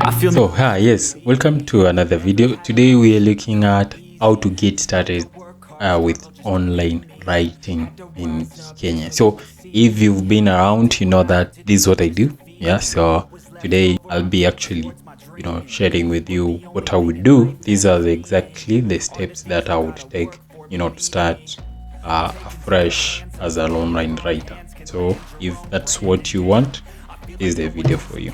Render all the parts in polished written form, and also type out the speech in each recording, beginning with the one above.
Yes, welcome to another video. Today we are looking at how to get started with online writing in Kenya. So if you've been around, you know that this is what I do. Yeah, so today I'll be actually sharing with you what I would do. These are exactly the steps that I would take to start afresh as an online writer. So if that's what you want, this is the video for you.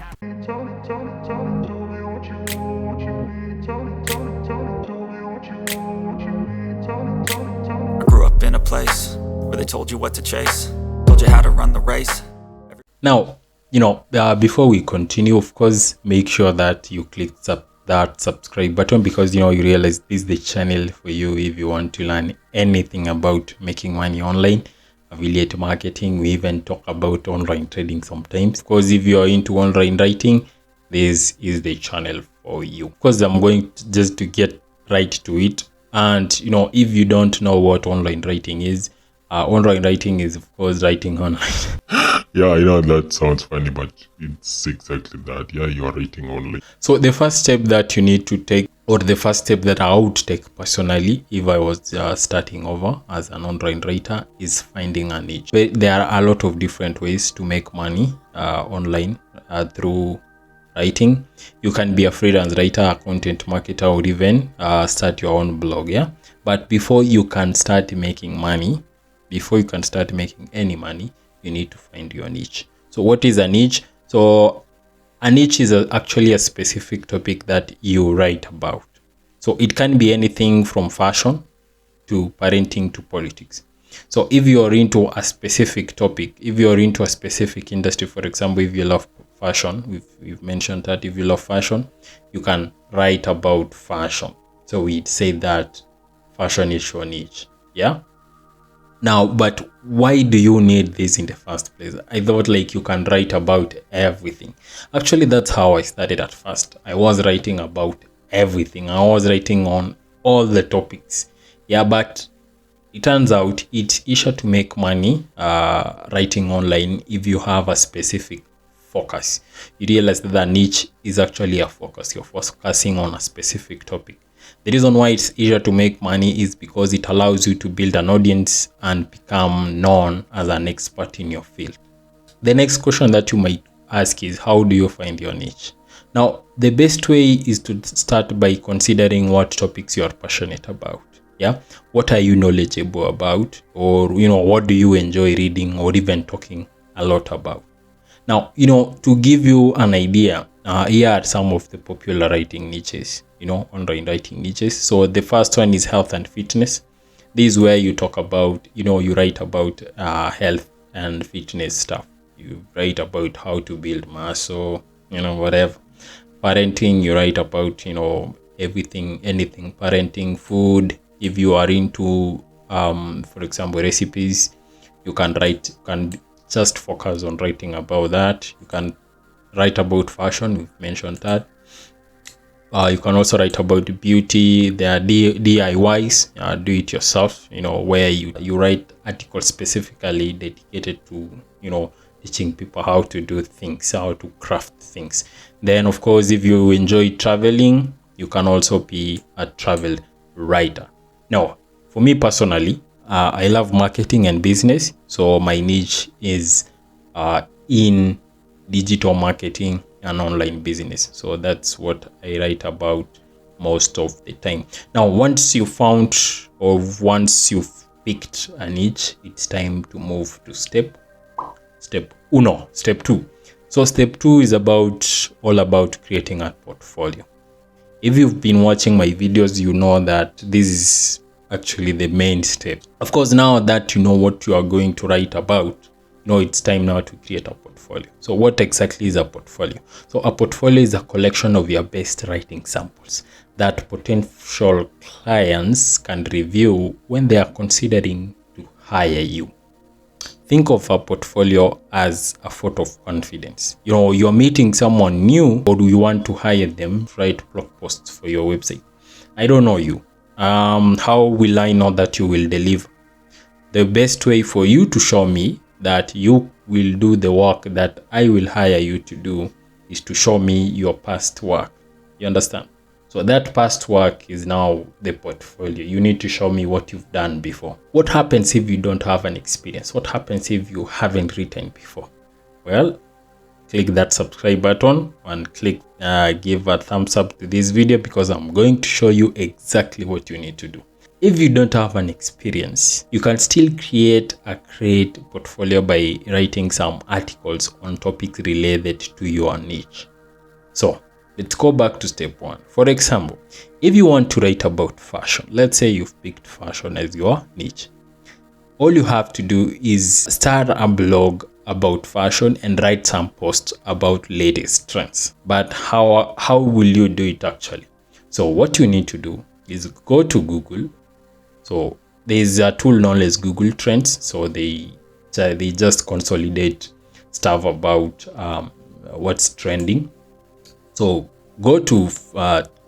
I grew up in a place where they told you what to chase, told you how to run the race. Now, before we continue, of course, make sure that you click that subscribe button, because you realize this is the channel for you if you want to learn anything about making money online, affiliate marketing. We even talk about online trading sometimes, because if you are into online writing, this is the channel for you. Because I'm going to get right to it. And if you don't know what online writing is of course writing online. Yeah, I know that sounds funny, but it's exactly that. Yeah, you are writing online. So the first step that you need to take, or the first step that I would take personally if I was starting over as an online writer, is finding a niche. There are a lot of different ways to make money online through writing. You can be a freelance writer, a content marketer, or even start your own blog. Yeah, but before you can start making money, before you can start making any money, you need to find your niche. So what is a niche? So a niche is actually a specific topic that you write about. So it can be anything from fashion to parenting to politics. So if you're into a specific topic, if you're into a specific industry, for example, if you love fashion, we've mentioned that if you love fashion, you can write about fashion. So we'd say that fashion is your niche. Yeah. Now, but why do you need this in the first place? I thought like you can write about everything. Actually, that's how I started at first. I was writing about everything. I was writing on all the topics. Yeah, but it turns out it's easier to make money writing online if you have a specific focus. You realize that the niche is actually a focus. You're focusing on a specific topic. The reason why it's easier to make money is because it allows you to build an audience and become known as an expert in your field. The next question that you might ask is, how do you find your niche? Now, the best way is to start by considering what topics you are passionate about. Yeah, what are you knowledgeable about, or what do you enjoy reading or even talking a lot about? Now, to give you an idea, here are some of the popular writing niches, online writing niches. So the first one is health and fitness. This is where you talk about, you write about health and fitness stuff. You write about how to build muscle, whatever. Parenting, you write about, everything, anything, parenting, food. If you are into, for example, recipes, you can just focus on writing about that. You can write about fashion, we've mentioned that. You can also write about beauty. There are DIYs, do it yourself, where you write articles specifically dedicated to, teaching people how to do things, how to craft things. Then, of course, if you enjoy traveling, you can also be a travel writer. Now, for me personally, I love marketing and business. So my niche is in digital marketing and online business. So that's what I write about most of the time. Now, once you've picked a niche, it's time to move to step two. So step two is all about creating a portfolio. If you've been watching my videos, you know that this is actually the main step. Of course, now that you know what you are going to write about, it's time now to create a portfolio. So what exactly is a portfolio? So a portfolio is a collection of your best writing samples that potential clients can review when they are considering to hire you. Think of a portfolio as a vote of confidence. You're meeting someone new, or do you want to hire them to write blog posts for your website? I don't know you. How will I know that you will deliver? The best way for you to show me that you will do the work that I will hire you to do is to show me your past work. You understand? So that past work is now the portfolio. You need to show me what you've done before. What happens if you don't have an experience? What happens if you haven't written before? Well, click that subscribe button and click give a thumbs up to this video, because I'm going to show you exactly what you need to do. If you don't have an experience, you can still create a great portfolio by writing some articles on topics related to your niche. So let's go back to step 1. For example, if you want to write about fashion, let's say you've picked fashion as your niche. All you have to do is start a blog about fashion and write some posts about latest trends. But how will you do it actually? So what you need to do is go to Google. So there's a tool known as Google Trends. So they just consolidate stuff about what's trending. So go to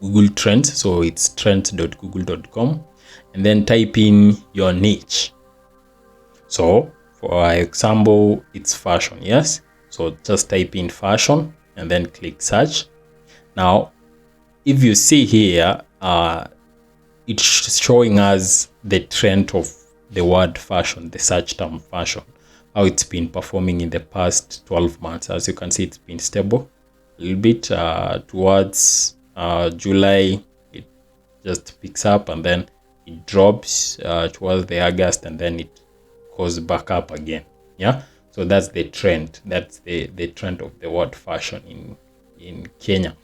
Google Trends. So it's trends.google.com, and then type in your niche. So for example, it's fashion. Yes. So just type in fashion and then click search. Now, if you see here, it's showing us the trend of the word fashion, the search term fashion, how it's been performing in the past 12 months. As you can see, it's been stable a little bit towards July. It just picks up and then it drops towards the August, and then it goes back up again. Yeah, so that's the trend. That's the trend of the word fashion in Kenya.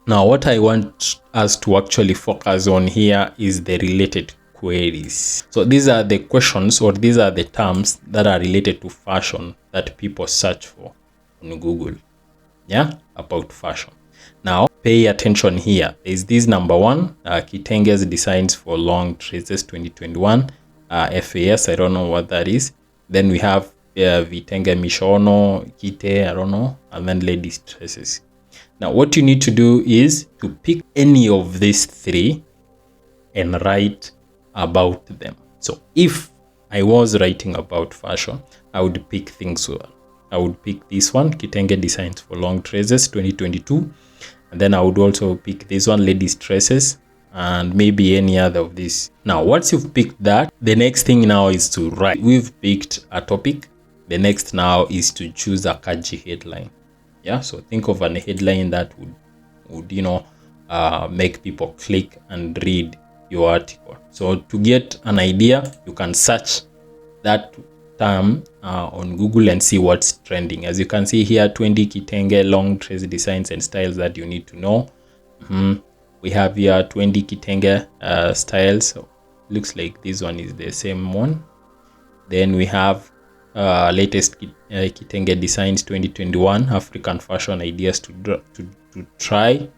Now, what I want us to actually focus on here is the related queries. So these are the questions, or these are the terms that are related to fashion that people search for on Google. Yeah, about fashion. Now, pay attention here. There's this number 1, Kitenge's designs for long traces 2021, FAS. I don't know what that is. Then we have Vitenge Mishono, Kite, I don't know, and then ladies dresses. Now, what you need to do is to pick any of these 3 and write about them. So if I was writing about fashion, I would pick things. I would pick this one, Kitenge designs for long dresses 2022. And then I would also pick this one, ladies dresses, and maybe any other of these. Now, once you've picked that, the next thing now is to write. We've picked a topic. The next now is to choose a catchy headline. Yeah, so think of a headline that would make people click and read your article. So to get an idea, you can search that term on Google and see what's trending. As you can see here, 20 Kitenge long trace designs and styles that you need to know. We have here 20 Kitenge styles. So looks like this one is the same one. Then we have latest Kitenge designs 2021, African fashion ideas to try.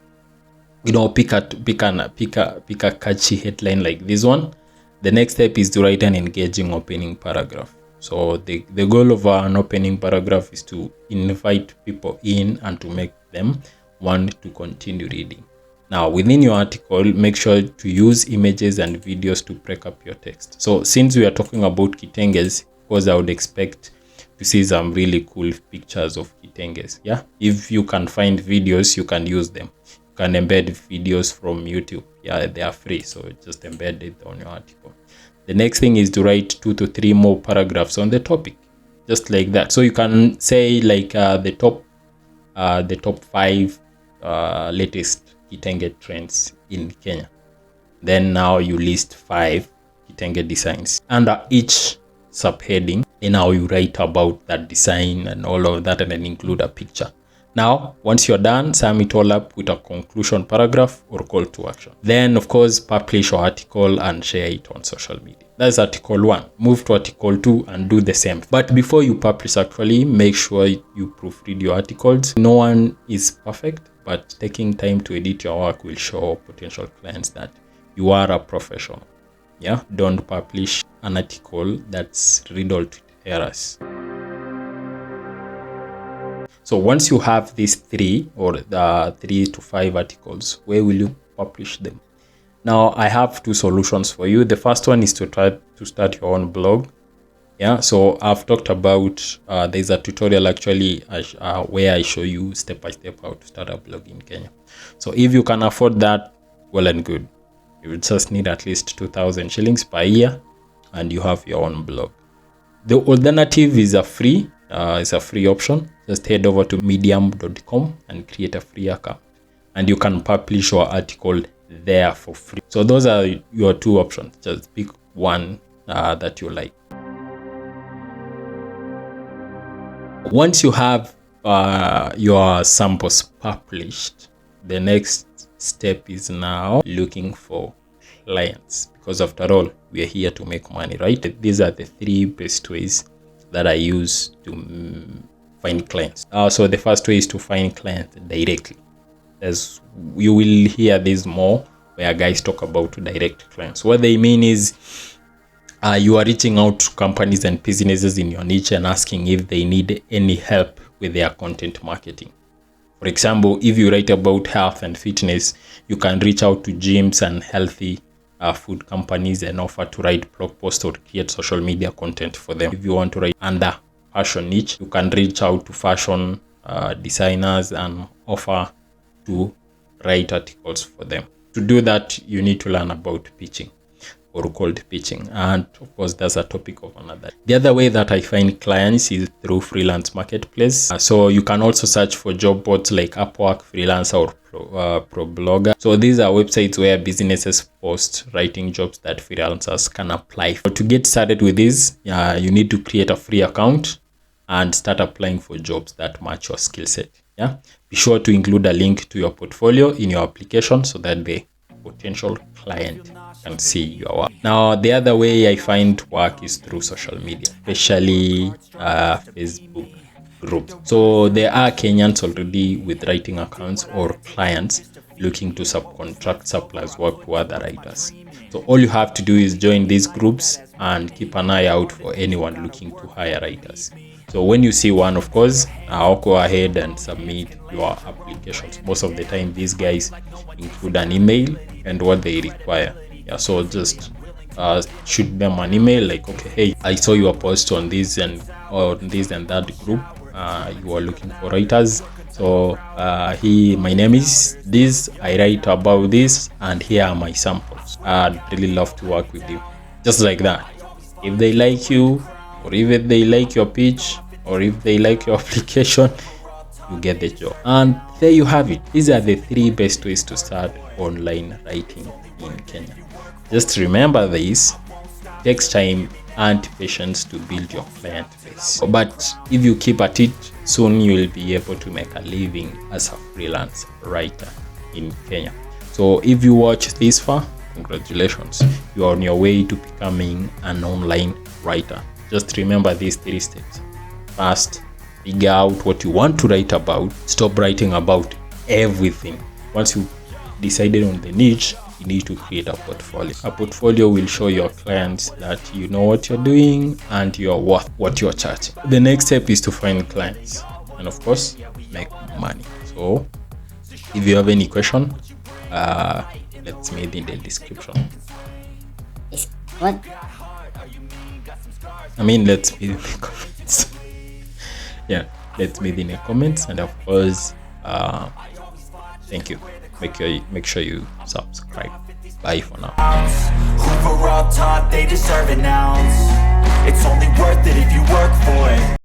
Pick a catchy headline like this one. The next step is to write an engaging opening paragraph. So the goal of an opening paragraph is to invite people in and to make them want to continue reading. Now, within your article, make sure to use images and videos to break up your text. So since we are talking about Kitenges, of course, I would expect to see some really cool pictures of Kitenges. Yeah, if you can find videos, you can use them. You can embed videos from YouTube. Yeah, they are free, so just embed it on your article. The next thing is to write 2 to 3 more paragraphs on the topic, just like that. So you can say like the top 5 latest Kitenge trends in Kenya. Then now you list 5 Kitenge designs under each subheading, and now you write about that design and all of that, and then include a picture. Now, once you're done, sum it all up with a conclusion paragraph or call to action. Then, of course, publish your article and share it on social media. That's article 1. Move to article 2 and do the same. But before you publish, actually, make sure you proofread your articles. No one is perfect, but taking time to edit your work will show potential clients that you are a professional. Yeah, don't publish an article that's riddled with errors. So once you have these 3 or the 3 to 5 articles, where will you publish them? Now, I have 2 solutions for you. The first one is to try to start your own blog. Yeah, so I've talked about there's a tutorial actually where I show you step by step how to start a blog in Kenya. So if you can afford that, well and good. You just need at least 2,000 shillings per year and you have your own blog. The alternative is a free option. Just head over to medium.com and create a free account, and you can publish your article there for free. So those are your two options. Just pick one that you like. Once you have your samples published, the next step is now looking for clients, because after all, we are here to make money, right? These are the 3 best ways that I use to find clients. So the first way is to find clients directly. As you will hear this more where guys talk about direct clients. What they mean is you are reaching out to companies and businesses in your niche and asking if they need any help with their content marketing. For example, if you write about health and fitness, you can reach out to gyms and healthy food companies and offer to write blog posts or create social media content for them. If you want to write under fashion niche, you can reach out to fashion designers and offer to write articles for them. To do that, you need to learn about pitching, or cold pitching, and of course that's a topic of another. The other way that I find clients is through freelance marketplace. So you can also search for job boards like Upwork, Freelance, or ProBlogger. So these are websites where businesses post writing jobs that freelancers can apply for. To get started with this, you need to create a free account and start applying for jobs that match your skill set. Yeah, be sure to include a link to your portfolio in your application so that the potential client can see your work. Now, the other way I find work is through social media, especially Facebook groups. So there are Kenyans already with writing accounts or clients looking to subcontract supplies work to other writers. So all you have to do is join these groups and keep an eye out for anyone looking to hire writers. So when you see one, of course, I'll go ahead and submit your applications. Most of the time, these guys include an email and what they require. Yeah, so just shoot them an email like, okay, hey, I saw your post on this and that group. You are looking for writers. So my name is this. I write about this, and here are my samples. I'd really love to work with you. Just like that. If they like you, or if they like your pitch, or if they like your application, you get the job. And there you have it. These are the 3 best ways to start online writing in Kenya. Just remember this. It takes time and patience to build your client base. But if you keep at it, soon you will be able to make a living as a freelance writer in Kenya. So if you watch this far, congratulations. You are on your way to becoming an online writer. Just remember these 3 steps. First, figure out what you want to write about. Stop writing about everything. Once you decided on the niche, you need to create a portfolio. A portfolio will show your clients that you know what you're doing and you're worth what you're charging. The next step is to find clients and, of course, make money. So if you have any question, let's make it in the description. What? I mean, let's meet in the comments. Yeah, let's meet in the comments, and of course, thank you. Make sure you subscribe. Bye for now. Who were all taught they deserve an ounce. It's only worth it if you work for it.